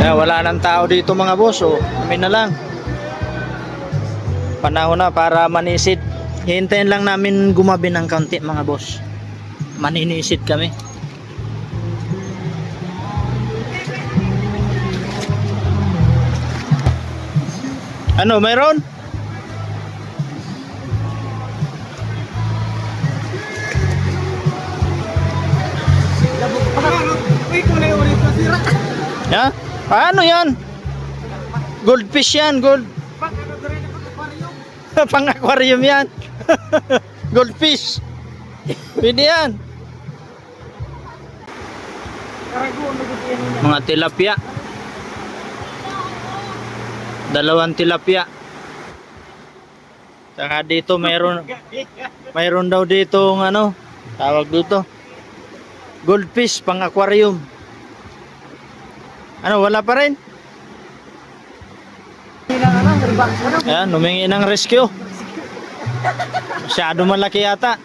Wala nang tao dito mga boss. Oh, kami na lang. Panahon na para manisid. Hintayin lang namin gumabi ng kaunti mga boss. Maninisid kami. Ano, mayroon? Ha? Paano yan? Goldfish yan, gold. Pang aquarium yan. Goldfish. Pwede yan. Mga tilapia. 2 tilapia. Saka dito mayroon daw dito ng ano, tawag dito. Goldfish pang aquarium. Ano, wala pa rin? Ayan, humingi ng rescue. Masyado malaki yata.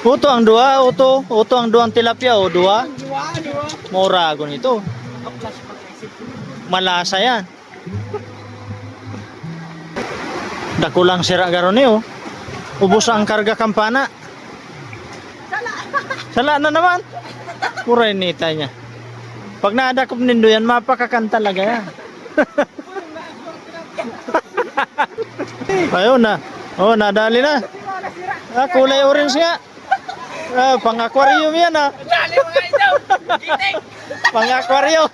Uto ang dua, uto ang duang tilapia o dua. Mura ako nito. Malasa yan. Dakulang sira garon oh. Ubos ang karga kampana. Sala na naman. Pura inita niya. Pag naadakop nindo yan, mapakakan talaga yan. Ayun na. Oh, nadali na. Kulay orange nga. Pang aquarium yan ah. Pang aquarium.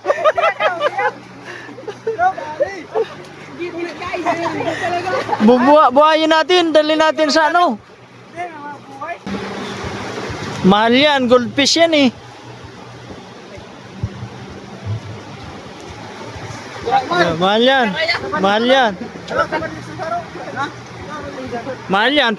Buhayin natin, dali natin sa ano. Mahal yan, goldfish yan eh. Mahal yan. Mahal yan. Mahal yan,